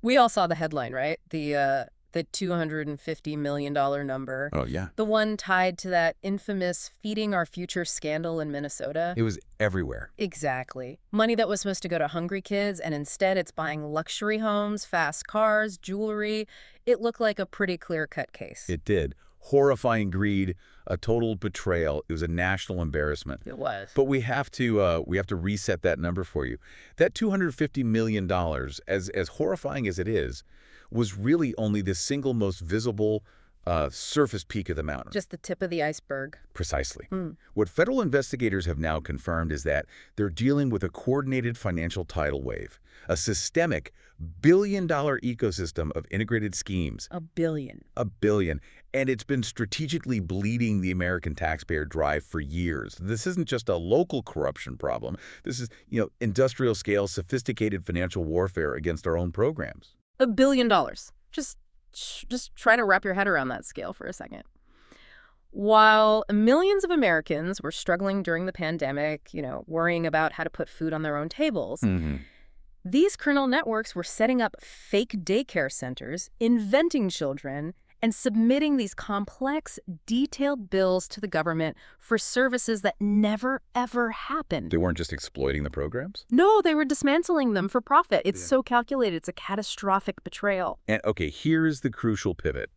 We all saw the headline, right? The $250 million number. Oh, yeah. The one tied to that infamous feeding our future scandal in Minnesota. It was everywhere. Exactly. Money that was supposed to go to hungry kids, and instead it's buying luxury homes, fast cars, jewelry. It looked like a pretty clear-cut case. It did. Horrifying greed, a total betrayal. It was a national embarrassment. It was. But we have to reset that number for you. That $250 million, as horrifying as it is, was really only the single most visible surface peak of the mountain. Just the tip of the iceberg. Precisely. What federal investigators have now confirmed is that they're dealing with a coordinated financial tidal wave, a systemic billion-dollar ecosystem of integrated schemes. $1 billion. $1 billion. And it's been strategically bleeding the American taxpayer dry for years. This isn't just a local corruption problem. This is, industrial-scale, sophisticated financial warfare against our own programs. $1 billion. Just try to wrap your head around that scale for a second. While millions of Americans were struggling during the pandemic, worrying about how to put food on their own tables, these criminal networks were setting up fake daycare centers, inventing children, and submitting these complex, detailed bills to the government for services that never, ever happened. They weren't just exploiting the programs? No, they were dismantling them for profit. It's so calculated. It's a catastrophic betrayal. And okay, here's the crucial pivot.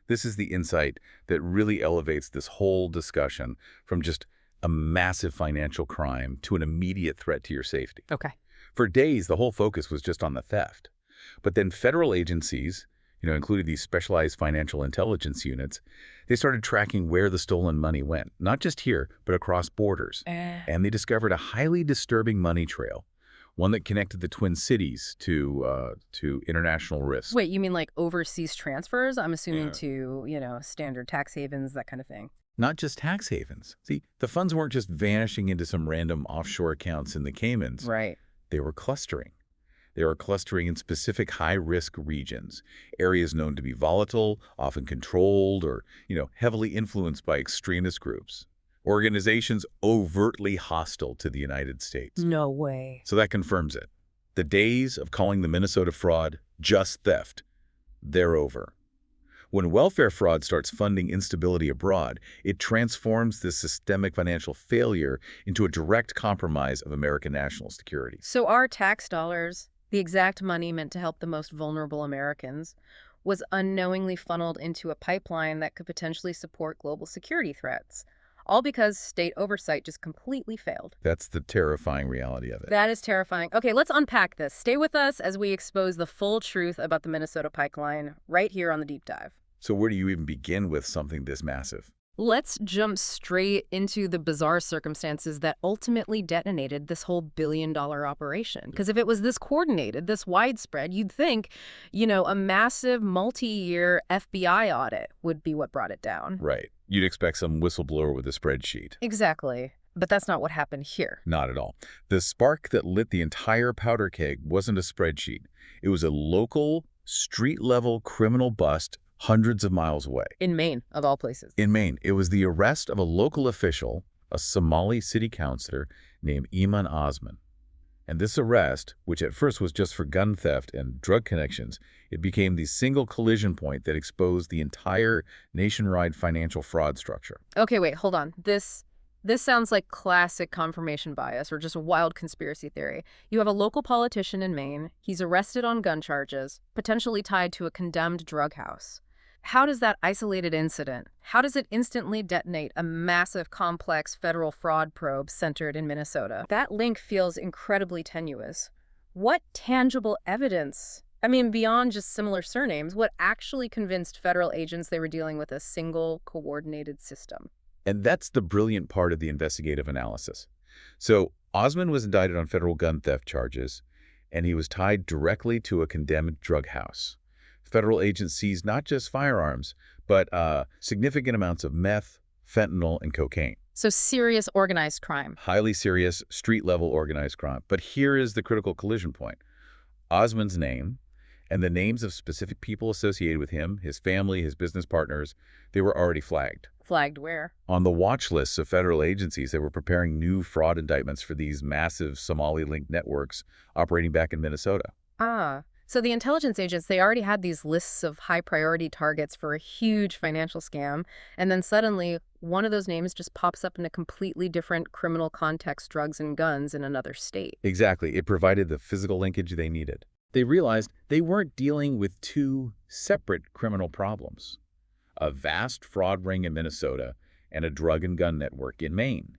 This is the insight that really elevates this whole discussion from just a massive financial crime to an immediate threat to your safety. Okay. For days, the whole focus was just on the theft. But then federal agencies, including these specialized financial intelligence units, they started tracking where the stolen money went, not just here, but across borders. And they discovered a highly disturbing money trail, one that connected the Twin Cities to international risk. Wait, you mean like overseas transfers? I'm assuming to, standard tax havens, that kind of thing. Not just tax havens. See, the funds weren't just vanishing into some random offshore accounts in the Caymans. Right. They were clustering. They were clustering in specific high-risk regions, areas known to be volatile, often controlled, or, heavily influenced by extremist groups, organizations overtly hostile to the United States. No way. So that confirms it. The days of calling the Minnesota fraud just theft, they're over. When welfare fraud starts funding instability abroad, it transforms this systemic financial failure into a direct compromise of American national security. So our tax dollars, the exact money meant to help the most vulnerable Americans, was unknowingly funneled into a pipeline that could potentially support global security threats, all because state oversight just completely failed. That's the terrifying reality of it. That is terrifying. Okay, let's unpack this. Stay with us as we expose the full truth about the Minnesota pipeline right here on The Deep Dive. So where do you even begin with something this massive? Let's jump straight into the bizarre circumstances that ultimately detonated this whole billion-dollar operation. Because if it was this coordinated, this widespread, you'd think, a massive multi-year FBI audit would be what brought it down. Right. You'd expect some whistleblower with a spreadsheet. Exactly. But that's not what happened here. Not at all. The spark that lit the entire powder keg wasn't a spreadsheet. It was a local, street-level criminal bust hundreds of miles away. In Maine, of all places. In Maine, it was the arrest of a local official, a Somali city councilor named Ilhan Osman. And this arrest, which at first was just for gun theft and drug connections, it became the single collision point that exposed the entire nationwide financial fraud structure. Okay, wait, hold on. This sounds like classic confirmation bias or just a wild conspiracy theory. You have a local politician in Maine. He's arrested on gun charges, potentially tied to a condemned drug house. How does that isolated incident, how does it instantly detonate a massive, complex federal fraud probe centered in Minnesota? That link feels incredibly tenuous. What tangible evidence, beyond just similar surnames, what actually convinced federal agents they were dealing with a single, coordinated system? And that's the brilliant part of the investigative analysis. So Osman was indicted on federal gun theft charges, and he was tied directly to a condemned drug house. Federal agents seized not just firearms, but significant amounts of meth, fentanyl, and cocaine. So serious organized crime. Highly serious, street-level organized crime. But here is the critical collision point. Osman's name and the names of specific people associated with him, his family, his business partners, they were already flagged. Flagged where? On the watch lists of federal agencies that were preparing new fraud indictments for these massive Somali-linked networks operating back in Minnesota. So the intelligence agents, they already had these lists of high priority targets for a huge financial scam. And then suddenly, one of those names just pops up in a completely different criminal context, drugs and guns in another state. Exactly. It provided the physical linkage they needed. They realized they weren't dealing with two separate criminal problems: a vast fraud ring in Minnesota and a drug and gun network in Maine.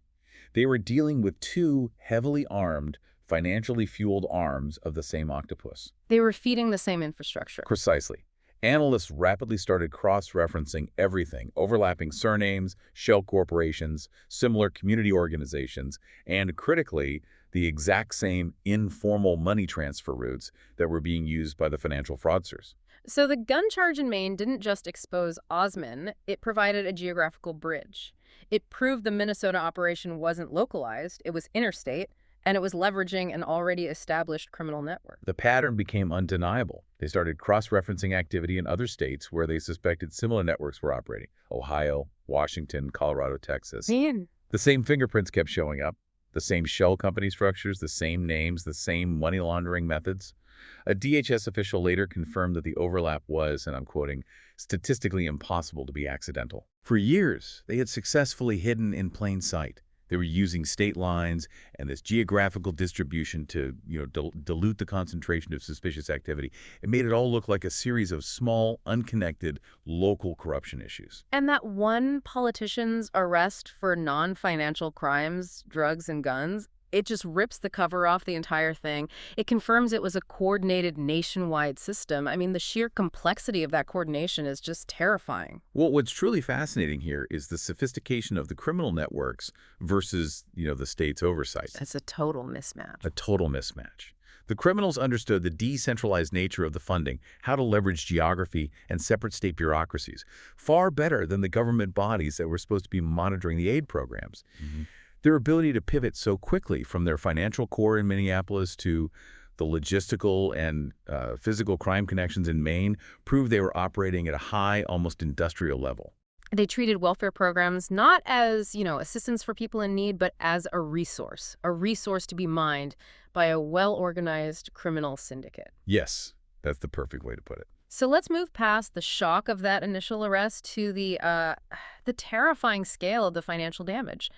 They were dealing with two heavily armed, financially fueled arms of the same octopus. They were feeding the same infrastructure. Precisely. Analysts rapidly started cross-referencing everything: overlapping surnames, shell corporations, similar community organizations, and critically, the exact same informal money transfer routes that were being used by the financial fraudsters. So the gun charge in Maine didn't just expose Osman, it provided a geographical bridge. It proved the Minnesota operation wasn't localized, it was interstate, and it was leveraging an already established criminal network. The pattern became undeniable. They started cross-referencing activity in other states where they suspected similar networks were operating: Ohio, Washington, Colorado, Texas. Man. The same fingerprints kept showing up, the same shell company structures, the same names, the same money laundering methods. A DHS official later confirmed that the overlap was, and I'm quoting, statistically impossible to be accidental. For years, they had successfully hidden in plain sight. They were using state lines and this geographical distribution to, dilute the concentration of suspicious activity. It made it all look like a series of small, unconnected, local corruption issues. And that one politician's arrest for non-financial crimes, drugs and guns, it just rips the cover off the entire thing. It confirms it was a coordinated nationwide system. I mean, the sheer complexity of that coordination is just terrifying. Well, what's truly fascinating here is the sophistication of the criminal networks versus, the state's oversight. It's a total mismatch. A total mismatch. The criminals understood the decentralized nature of the funding, how to leverage geography and separate state bureaucracies, far better than the government bodies that were supposed to be monitoring the aid programs. Their ability to pivot so quickly from their financial core in Minneapolis to the logistical and physical crime connections in Maine proved they were operating at a high, almost industrial level. They treated welfare programs not as, assistance for people in need, but as a resource to be mined by a well-organized criminal syndicate. Yes, that's the perfect way to put it. So let's move past the shock of that initial arrest to the terrifying scale of the financial damage.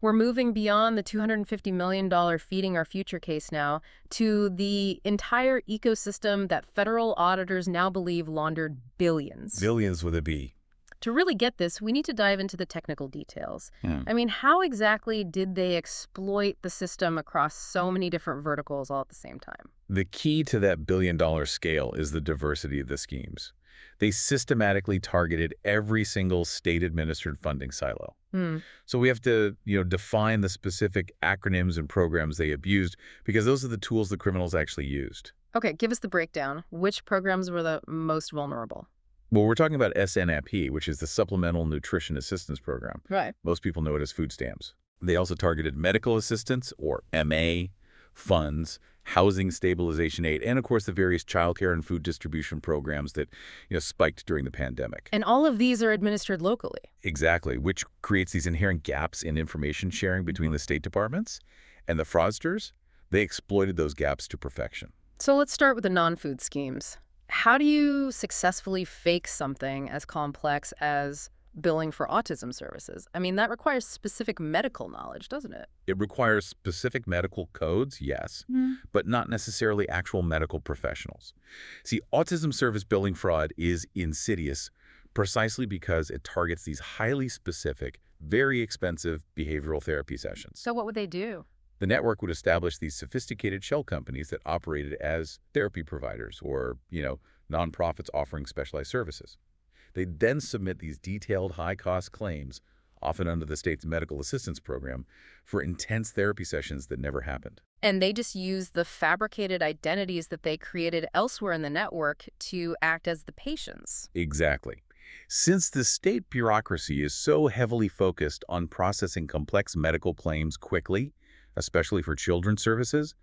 We're moving beyond the $250 million feeding our future case now to the entire ecosystem that federal auditors now believe laundered billions. Billions with a B. To really get this, we need to dive into the technical details. Yeah. I mean, how exactly did they exploit the system across so many different verticals all at the same time? The key to that billion-dollar scale is the diversity of the schemes. They systematically targeted every single state-administered funding silo. So we have to, define the specific acronyms and programs they abused, because those are the tools the criminals actually used. Okay, give us the breakdown. Which programs were the most vulnerable? Well, we're talking about SNAP, which is the Supplemental Nutrition Assistance Program. Right. Most people know it as food stamps. They also targeted medical assistance, or MA, funds, housing stabilization aid, and of course the various childcare and food distribution programs that spiked during the pandemic. And all of these are administered locally. Exactly, which creates these inherent gaps in information sharing between the state departments. And the fraudsters, they exploited those gaps to perfection. So let's start with the non-food schemes. How do you successfully fake something as complex as billing for autism services? I mean, that requires specific medical knowledge, doesn't it? It requires specific medical codes, yes, but not necessarily actual medical professionals. See, autism service billing fraud is insidious precisely because it targets these highly specific, very expensive behavioral therapy sessions. So what would they do? The network would establish these sophisticated shell companies that operated as therapy providers or, nonprofits offering specialized services. They'd then submit these detailed, high-cost claims, often under the state's medical assistance program, for intense therapy sessions that never happened. And they just use the fabricated identities that they created elsewhere in the network to act as the patients. Exactly. Since the state bureaucracy is so heavily focused on processing complex medical claims quickly, especially for children's services,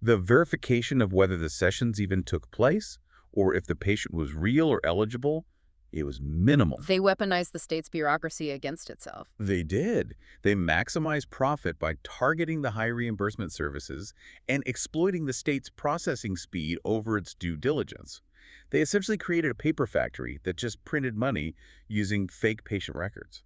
the verification of whether the sessions even took place or if the patient was real or eligible It was minimal. They weaponized the state's bureaucracy against itself. They did. They maximized profit by targeting the high reimbursement services and exploiting the state's processing speed over its due diligence. They essentially created a paper factory that just printed money using fake patient records.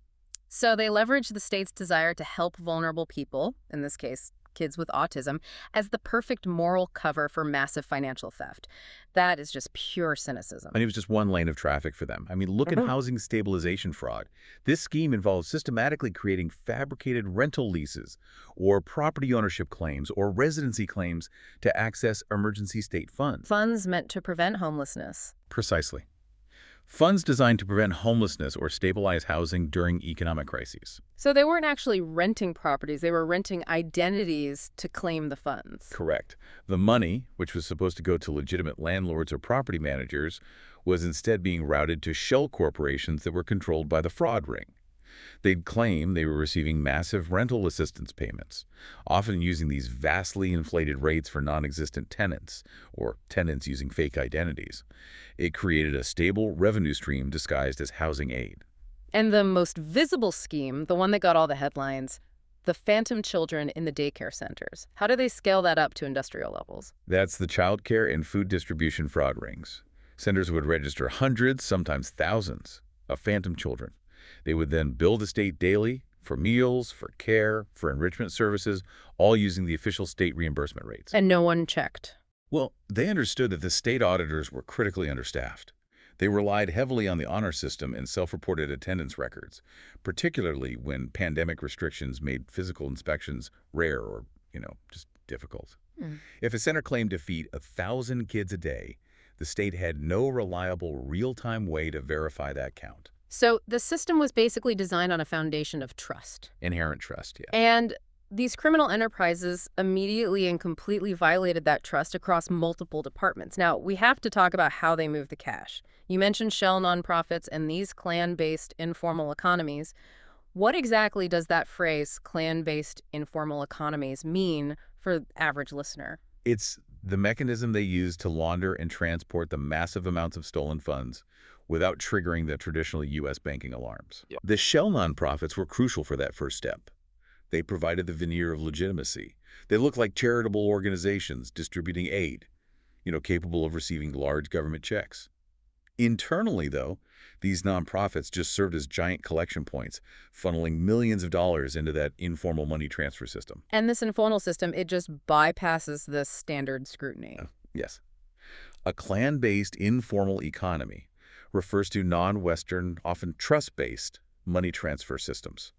So they leveraged the state's desire to help vulnerable people, in this case, kids with autism, as the perfect moral cover for massive financial theft. That is just pure cynicism. And it was just one lane of traffic for them. I mean, look at housing stabilization fraud. This scheme involves systematically creating fabricated rental leases or property ownership claims or residency claims to access emergency state funds. Funds meant to prevent homelessness. Precisely. Funds designed to prevent homelessness or stabilize housing during economic crises. So they weren't actually renting properties, they were renting identities to claim the funds. Correct. The money, which was supposed to go to legitimate landlords or property managers, was instead being routed to shell corporations that were controlled by the fraud ring. They'd claim they were receiving massive rental assistance payments, often using these vastly inflated rates for non-existent tenants, or tenants using fake identities. It created a stable revenue stream disguised as housing aid. And the most visible scheme, the one that got all the headlines, the phantom children in the daycare centers. How do they scale that up to industrial levels? That's the child care and food distribution fraud rings. Centers would register hundreds, sometimes thousands, of phantom children. They would then bill the state daily for meals, for care, for enrichment services, all using the official state reimbursement rates. And no one checked. Well, they understood that the state auditors were critically understaffed. They relied heavily on the honor system and self-reported attendance records, particularly when pandemic restrictions made physical inspections rare or, just difficult. If a center claimed to feed 1,000 kids a day, the state had no reliable real-time way to verify that count. So the system was basically designed on a foundation of trust. Inherent trust, yeah. And these criminal enterprises immediately and completely violated that trust across multiple departments. Now, we have to talk about how they move the cash. You mentioned shell nonprofits and these clan-based informal economies. What exactly does that phrase, clan-based informal economies, mean for the average listener? It's the mechanism they use to launder and transport the massive amounts of stolen funds without triggering the traditional U.S. banking alarms. Yep. The shell nonprofits were crucial for that first step. They provided the veneer of legitimacy. They looked like charitable organizations distributing aid, capable of receiving large government checks. Internally, though, these nonprofits just served as giant collection points, funneling millions of dollars into that informal money transfer system. And this informal system, it just bypasses the standard scrutiny. Yes. A clan-based informal economy refers to non-Western, often trust-based money transfer systems.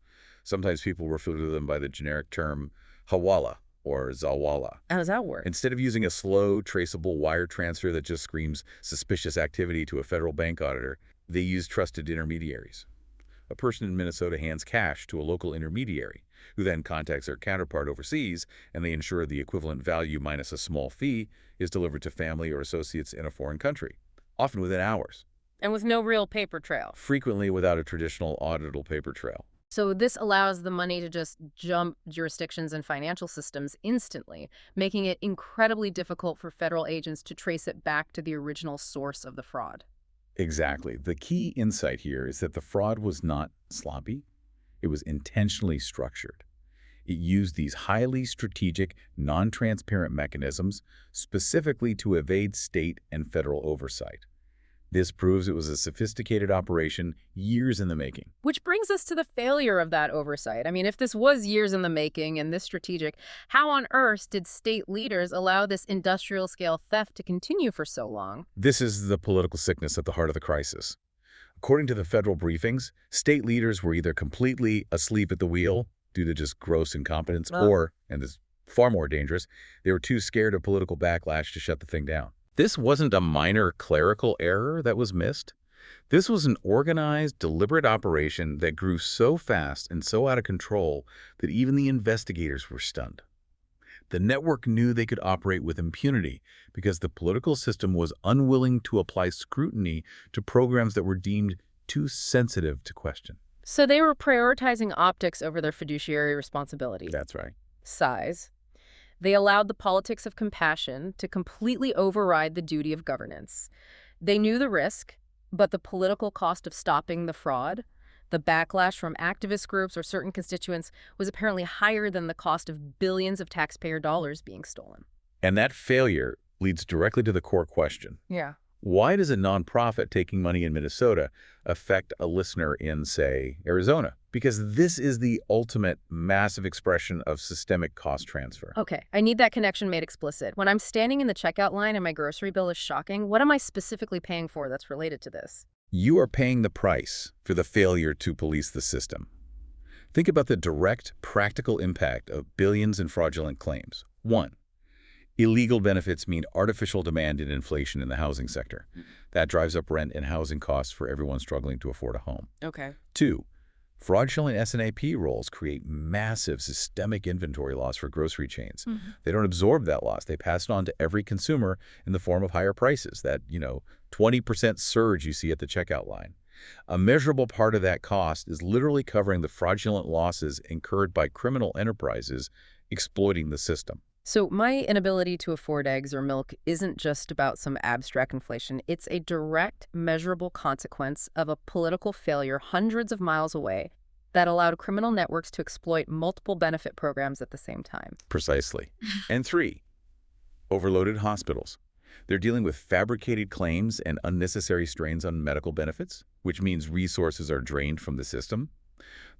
Sometimes people refer to them by the generic term hawala or zawala. How does that work? Instead of using a slow, traceable wire transfer that just screams suspicious activity to a federal bank auditor, they use trusted intermediaries. A person in Minnesota hands cash to a local intermediary, who then contacts their counterpart overseas, and they ensure the equivalent value minus a small fee is delivered to family or associates in a foreign country, often within hours. And with no real paper trail. Frequently without a traditional auditable paper trail. So this allows the money to just jump jurisdictions and financial systems instantly, making it incredibly difficult for federal agents to trace it back to the original source of the fraud. Exactly. The key insight here is that the fraud was not sloppy. It was intentionally structured. It used these highly strategic, non-transparent mechanisms specifically to evade state and federal oversight. This proves it was a sophisticated operation years in the making. Which brings us to the failure of that oversight. I mean, if this was years in the making and this strategic, how on earth did state leaders allow this industrial-scale theft to continue for so long? This is the political sickness at the heart of the crisis. According to the federal briefings, state leaders were either completely asleep at the wheel due to just gross incompetence or, and this is far more dangerous, they were too scared of political backlash to shut the thing down. This wasn't a minor clerical error that was missed. This was an organized, deliberate operation that grew so fast and so out of control that even the investigators were stunned. The network knew they could operate with impunity because the political system was unwilling to apply scrutiny to programs that were deemed too sensitive to question. So they were prioritizing optics over their fiduciary responsibility. That's right. Size. They allowed the politics of compassion to completely override the duty of governance. They knew the risk, But the political cost of stopping the fraud, the backlash from activist groups or certain constituents, was apparently higher than the cost of billions of taxpayer dollars being stolen. And that failure leads directly to the core question. Yeah. Why does a nonprofit taking money in Minnesota affect a listener in, say, Arizona? Because this is the ultimate massive expression of systemic cost transfer. Okay, I need that connection made explicit. When I'm standing in the checkout line and my grocery bill is shocking, what am I specifically paying for that's related to this? You are paying the price for the failure to police the system. Think about the direct, practical impact of billions in fraudulent claims. 1. Illegal benefits mean artificial demand and inflation in the housing sector. That drives up rent and housing costs for everyone struggling to afford a home. Okay. 2. Fraudulent SNAP rolls create massive systemic inventory loss for grocery chains. They don't absorb that loss. They pass it on to every consumer in the form of higher prices, that, 20% surge you see at the checkout line. A measurable part of that cost is literally covering the fraudulent losses incurred by criminal enterprises exploiting the system. So my inability to afford eggs or milk isn't just about some abstract inflation. It's a direct, measurable consequence of a political failure hundreds of miles away that allowed criminal networks to exploit multiple benefit programs at the same time. Precisely. And 3, overloaded hospitals. They're dealing with fabricated claims and unnecessary strains on medical benefits, which means resources are drained from the system.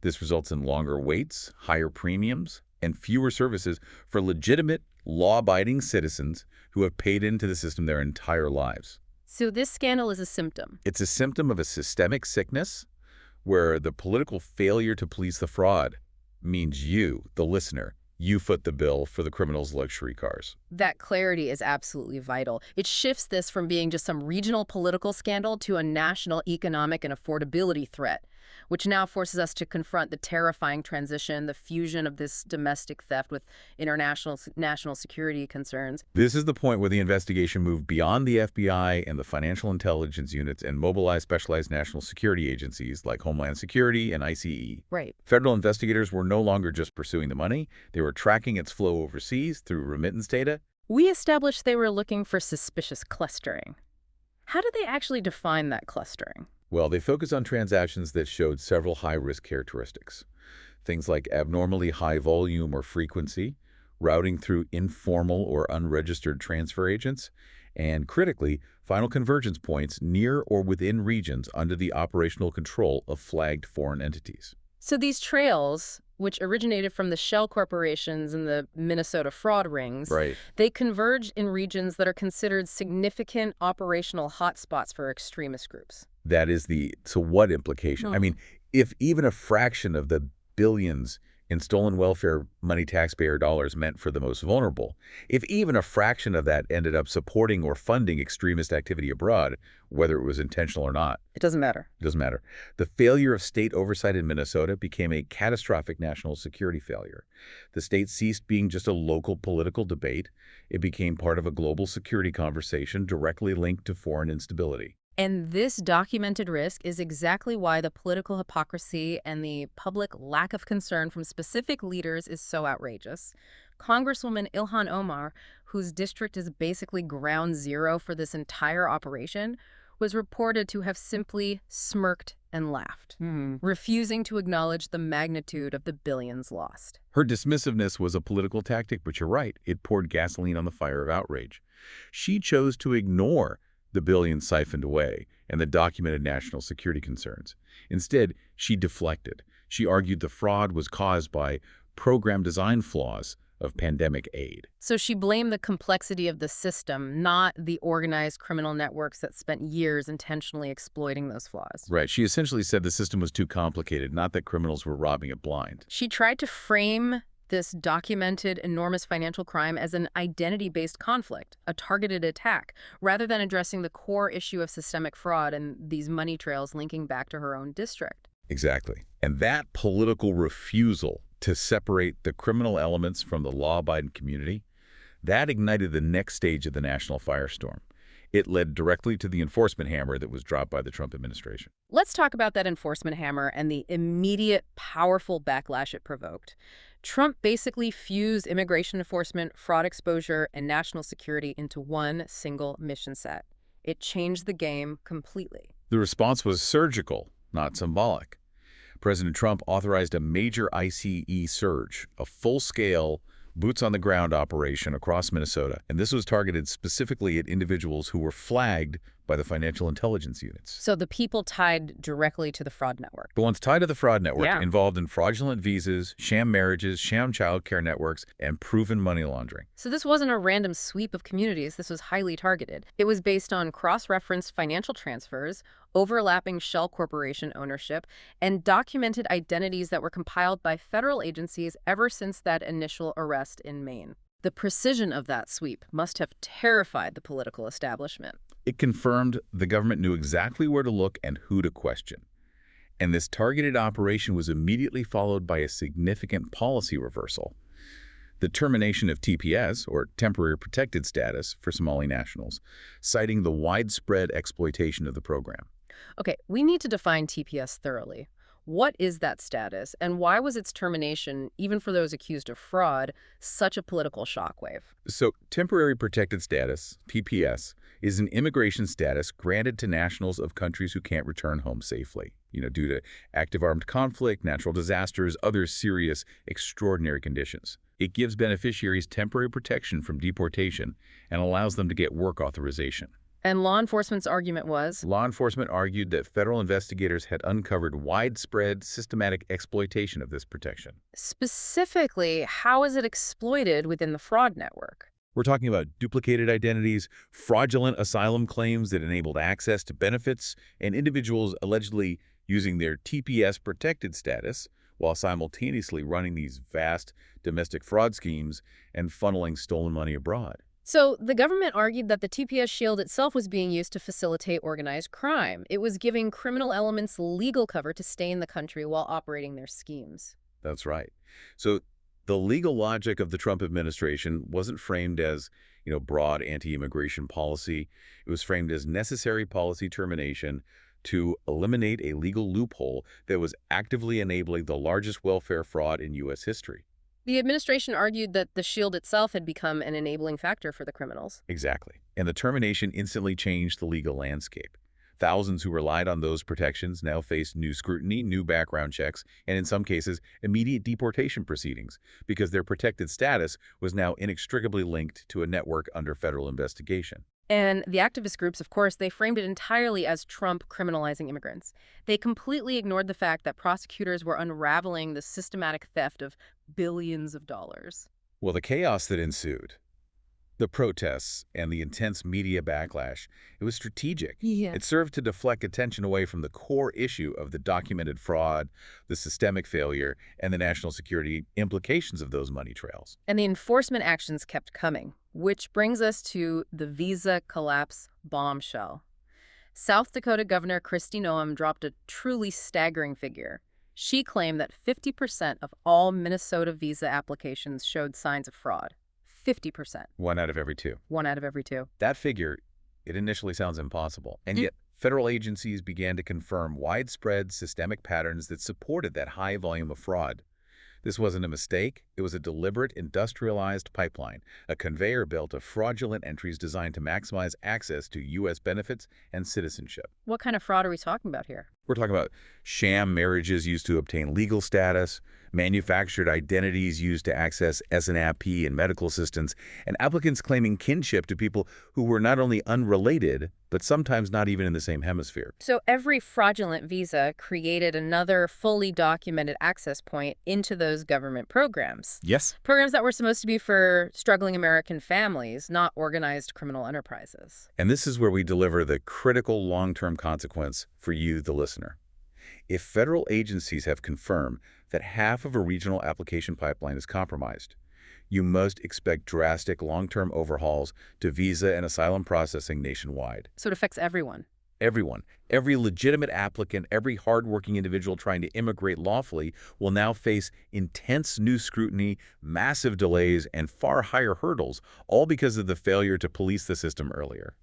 This results in longer waits, higher premiums, and fewer services for legitimate, law-abiding citizens who have paid into the system their entire lives. So this scandal is a symptom. It's a symptom of a systemic sickness where the political failure to police the fraud means you, the listener, you foot the bill for the criminals' luxury cars. That clarity is absolutely vital. It shifts this from being just some regional political scandal to a national economic and affordability threat, which now forces us to confront the terrifying transition, the fusion of this domestic theft with international national security concerns. This is the point where the investigation moved beyond the FBI and the financial intelligence units and mobilized specialized national security agencies like Homeland Security and ICE. Right. Federal investigators were no longer just pursuing the money. They were tracking its flow overseas through remittance data. We established they were looking for suspicious clustering. How did they actually define that clustering? Well, they focused on transactions that showed several high-risk characteristics. Things like abnormally high volume or frequency, routing through informal or unregistered transfer agents, and critically, final convergence points near or within regions under the operational control of flagged foreign entities. So these trails, which originated from the shell corporations and the Minnesota fraud rings, Right. they converge in regions that are considered significant operational hotspots for extremist groups. That is so what implication? I mean, if even a fraction of the billions in stolen welfare money taxpayer dollars meant for the most vulnerable, if even a fraction of that ended up supporting or funding extremist activity abroad, whether it was intentional or not, It doesn't matter. it doesn't matter. The failure of state oversight in Minnesota became a catastrophic national security failure. The state ceased being just a local political debate. It became part of a global security conversation directly linked to foreign instability. And this documented risk is exactly why the political hypocrisy and the public lack of concern from specific leaders is so outrageous. Congresswoman Ilhan Omar, whose district is basically ground zero for this entire operation, was reported to have simply smirked and laughed, refusing to acknowledge the magnitude of the billions lost. Her dismissiveness was a political tactic, but you're right, it poured gasoline on the fire of outrage. She chose to ignore the billions siphoned away and the documented national security concerns. Instead, she deflected. She argued the fraud was caused by program design flaws of pandemic aid. So she blamed the complexity of the system, not the organized criminal networks that spent years intentionally exploiting those flaws. Right. She essentially said the system was too complicated, not that criminals were robbing it blind. She tried to frame this documented enormous financial crime as an identity-based conflict, a targeted attack, rather than addressing the core issue of systemic fraud and these money trails linking back to her own district. Exactly. And that political refusal to separate the criminal elements from the law-abiding community, that ignited the next stage of the national firestorm. It led directly to the enforcement hammer that was dropped by the Trump administration. Let's talk about that enforcement hammer and the immediate, powerful backlash it provoked. Trump basically fused immigration enforcement, fraud exposure, and national security into one single mission set. It changed the game completely. The response was surgical, not symbolic. President Trump authorized a major ICE surge, a full-scale, boots-on-the-ground operation across Minnesota, and this was targeted specifically at individuals who were flagged by the financial intelligence units. So the people tied directly to the fraud network. The ones tied to the fraud network Yeah. involved in fraudulent visas, sham marriages, sham childcare networks, and proven money laundering. So this wasn't a random sweep of communities. This was highly targeted. It was based on cross-referenced financial transfers, overlapping shell corporation ownership, and documented identities that were compiled by federal agencies ever since that initial arrest in Maine. The precision of that sweep must have terrified the political establishment. It confirmed the government knew exactly where to look and who to question. And this targeted operation was immediately followed by a significant policy reversal. The termination of TPS, or Temporary Protected Status, for Somali nationals, citing the widespread exploitation of the program. Okay, we need to define TPS thoroughly. What is that status, and why was its termination, even for those accused of fraud, such a political shockwave? So, Temporary Protected Status, TPS, is an immigration status granted to nationals of countries who can't return home safely, due to active armed conflict, natural disasters, other serious, extraordinary conditions. It gives beneficiaries temporary protection from deportation and allows them to get work authorization. And law enforcement's argument was? Law enforcement argued that federal investigators had uncovered widespread, systematic exploitation of this protection. Specifically, how is it exploited within the fraud network? We're talking about duplicated identities, fraudulent asylum claims that enabled access to benefits, and individuals allegedly using their TPS protected status while simultaneously running these vast domestic fraud schemes and funneling stolen money abroad. So the government argued that the TPS shield itself was being used to facilitate organized crime. It was giving criminal elements legal cover to stay in the country while operating their schemes. That's right. So the legal logic of the Trump administration wasn't framed as, broad anti-immigration policy. It was framed as necessary policy termination to eliminate a legal loophole that was actively enabling the largest welfare fraud in U.S. history. The administration argued that the shield itself had become an enabling factor for the criminals. Exactly. And the termination instantly changed the legal landscape. Thousands who relied on those protections now faced new scrutiny, new background checks, and in some cases, immediate deportation proceedings, because their protected status was now inextricably linked to a network under federal investigation. And the activist groups, of course, they framed it entirely as Trump criminalizing immigrants. They completely ignored the fact that prosecutors were unraveling the systematic theft of billions of dollars. Well, the chaos that ensued, the protests and the intense media backlash, it was strategic. Yeah. It served to deflect attention away from the core issue of the documented fraud, the systemic failure, and the national security implications of those money trails. And the enforcement actions kept coming, which brings us to the visa collapse bombshell. South Dakota Governor Kristi Noem dropped a truly staggering figure. She claimed that 50% of all Minnesota visa applications showed signs of fraud. 50%. 1 out of every 2. 1 out of every 2. That figure, it initially sounds impossible, and yet federal agencies began to confirm widespread systemic patterns that supported that high volume of fraud. This wasn't a mistake. It was a deliberate, industrialized pipeline, a conveyor belt of fraudulent entries designed to maximize access to U.S. benefits and citizenship. What kind of fraud are we talking about here? We're talking about sham marriages used to obtain legal status, manufactured identities used to access SNAP and medical assistance, and applicants claiming kinship to people who were not only unrelated, but sometimes not even in the same hemisphere. So every fraudulent visa created another fully documented access point into those government programs. Yes. Programs that were supposed to be for struggling American families, not organized criminal enterprises. And this is where we deliver the critical long-term consequence for you, the listener. If federal agencies have confirmed that half of a regional application pipeline is compromised, you must expect drastic long-term overhauls to visa and asylum processing nationwide. So it affects everyone. Everyone, every legitimate applicant, every hardworking individual trying to immigrate lawfully will now face intense new scrutiny, massive delays, and far higher hurdles, all because of the failure to police the system earlier.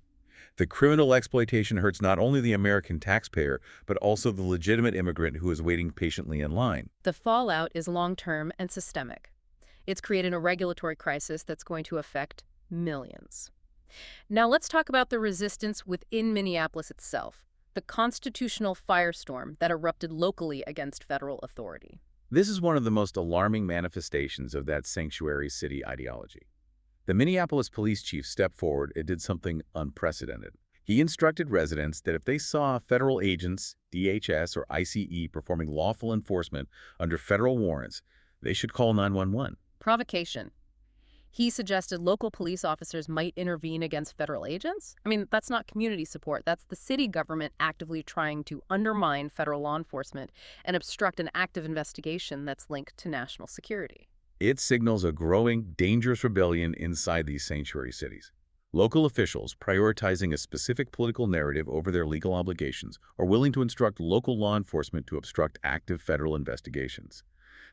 The criminal exploitation hurts not only the American taxpayer, but also the legitimate immigrant who is waiting patiently in line. The fallout is long-term and systemic. It's created a regulatory crisis that's going to affect millions. Now let's talk about the resistance within Minneapolis itself. the constitutional firestorm that erupted locally against federal authority. This is one of the most alarming manifestations of that sanctuary city ideology. The Minneapolis police chief stepped forward and did something unprecedented. He instructed residents that if they saw federal agents, DHS or ICE, performing lawful enforcement under federal warrants, they should call 911. Provocation. He suggested local police officers might intervene against federal agents? I mean, that's not community support. That's the city government actively trying to undermine federal law enforcement and obstruct an active investigation that's linked to national security. It signals a growing, dangerous rebellion inside these sanctuary cities. Local officials, prioritizing a specific political narrative over their legal obligations, are willing to instruct local law enforcement to obstruct active federal investigations.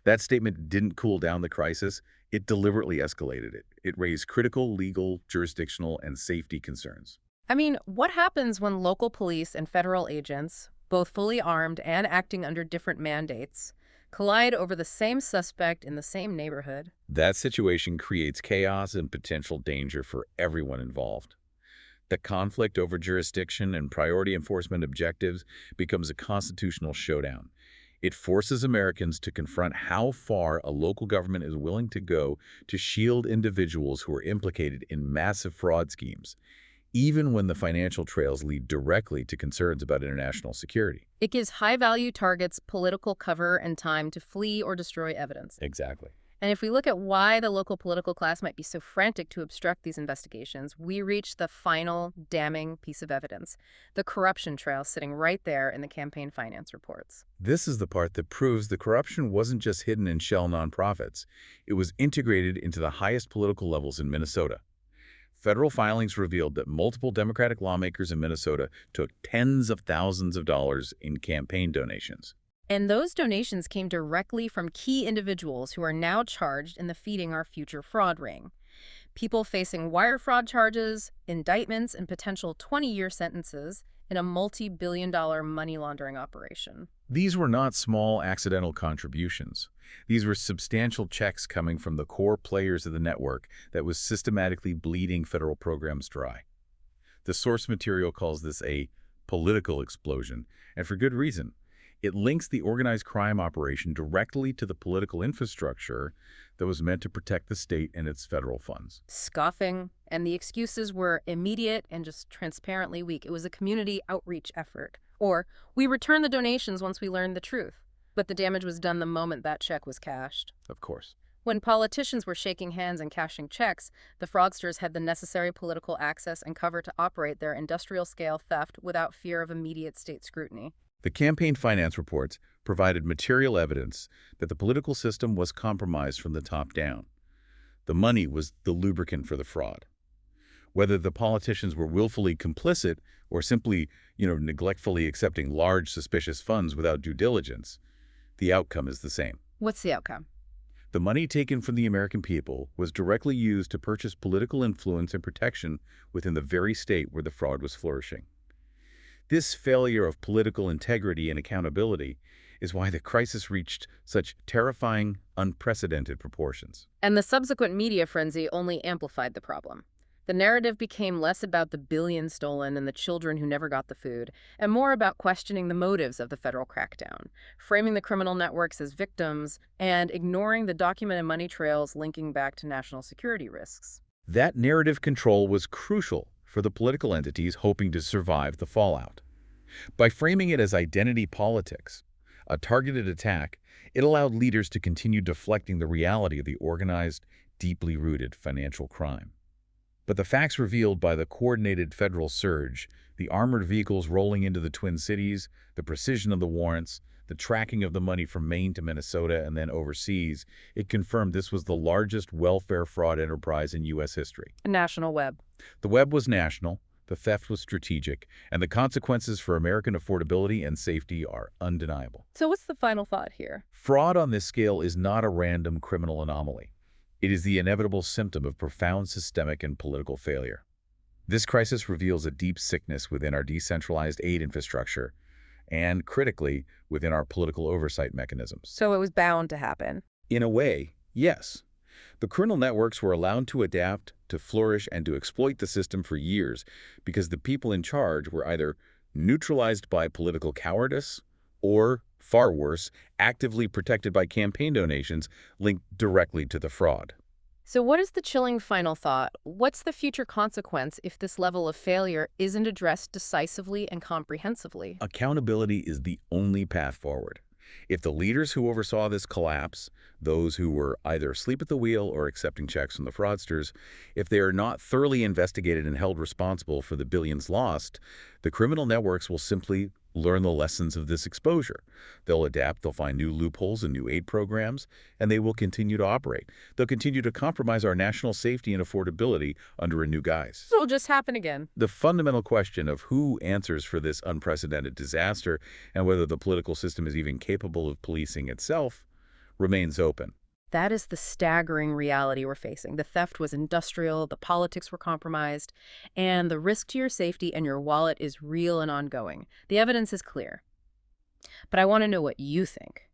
That statement didn't cool down the crisis. It deliberately escalated it. It raised critical legal, jurisdictional, and safety concerns. I mean, what happens when local police and federal agents, both fully armed and acting under different mandates, collide over the same suspect in the same neighborhood? That situation creates chaos and potential danger for everyone involved. The conflict over jurisdiction and priority enforcement objectives becomes a constitutional showdown. It forces Americans to confront how far a local government is willing to go to shield individuals who are implicated in massive fraud schemes, even when the financial trails lead directly to concerns about international security. It gives high-value targets political cover and time to flee or destroy evidence. Exactly. And if we look at why the local political class might be so frantic to obstruct these investigations, we reach the final damning piece of evidence, the corruption trail sitting right there in the campaign finance reports. This is the part that proves the corruption wasn't just hidden in shell nonprofits. It was integrated into the highest political levels in Minnesota. Federal filings revealed that multiple Democratic lawmakers in Minnesota took tens of thousands of dollars in campaign donations. And those donations came directly from key individuals who are now charged in the Feeding Our Future fraud ring. People facing wire fraud charges, indictments, and potential 20-year sentences in a multi-billion-dollar money laundering operation. These were not small accidental contributions. These were substantial checks coming from the core players of the network that was systematically bleeding federal programs dry. The source material calls this a political explosion, and for good reason. It links the organized crime operation directly to the political infrastructure that was meant to protect the state and its federal funds. Scoffing, and the excuses were immediate and just transparently weak. It was a community outreach effort. Or, we return the donations once we learn the truth. But the damage was done the moment that check was cashed. Of course. When politicians were shaking hands and cashing checks, the fraudsters had the necessary political access and cover to operate their industrial-scale theft without fear of immediate state scrutiny. The campaign finance reports provided material evidence that the political system was compromised from the top down. The money was the lubricant for the fraud. Whether the politicians were willfully complicit or simply, neglectfully accepting large suspicious funds without due diligence, the outcome is the same. What's the outcome? The money taken from the American people was directly used to purchase political influence and protection within the very state where the fraud was flourishing. This failure of political integrity and accountability is why the crisis reached such terrifying, unprecedented proportions. And the subsequent media frenzy only amplified the problem. The narrative became less about the billions stolen and the children who never got the food, and more about questioning the motives of the federal crackdown, framing the criminal networks as victims, and ignoring the documented money trails linking back to national security risks. That narrative control was crucial for the political entities hoping to survive the fallout. By framing it as identity politics, a targeted attack, it allowed leaders to continue deflecting the reality of the organized, deeply rooted financial crime. But the facts revealed by the coordinated federal surge, the armored vehicles rolling into the Twin Cities, the precision of the warrants, the tracking of the money from Maine to Minnesota and then overseas, it confirmed this was the largest welfare fraud enterprise in U.S. history. A national web. The web was national, the theft was strategic, and the consequences for American affordability and safety are undeniable. So what's the final thought here? Fraud on this scale is not a random criminal anomaly. It is the inevitable symptom of profound systemic and political failure. This crisis reveals a deep sickness within our decentralized aid infrastructure and, critically, within our political oversight mechanisms. So it was bound to happen. In a way, yes. The criminal networks were allowed to adapt, to flourish, and to exploit the system for years because the people in charge were either neutralized by political cowardice, or, far worse, actively protected by campaign donations linked directly to the fraud. So what is the chilling final thought? What's the future consequence if this level of failure isn't addressed decisively and comprehensively? Accountability is the only path forward. If the leaders who oversaw this collapse, those who were either asleep at the wheel or accepting checks from the fraudsters, if they are not thoroughly investigated and held responsible for the billions lost, the criminal networks will simply learn the lessons of this exposure. They'll adapt, they'll find new loopholes and new aid programs, and they will continue to operate. They'll continue to compromise our national safety and affordability under a new guise. It'll just happen again. The fundamental question of who answers for this unprecedented disaster and whether the political system is even capable of policing itself remains open. That is the staggering reality we're facing. The theft was industrial, the politics were compromised, and the risk to your safety and your wallet is real and ongoing. The evidence is clear. But I want to know what you think.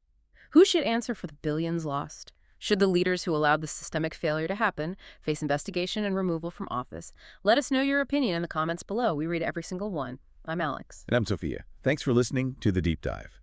Who should answer for the billions lost? Should the leaders who allowed the systemic failure to happen face investigation and removal from office? Let us know your opinion in the comments below. We read every single one. I'm Alex. And I'm Sophia. Thanks for listening to The Deep Dive.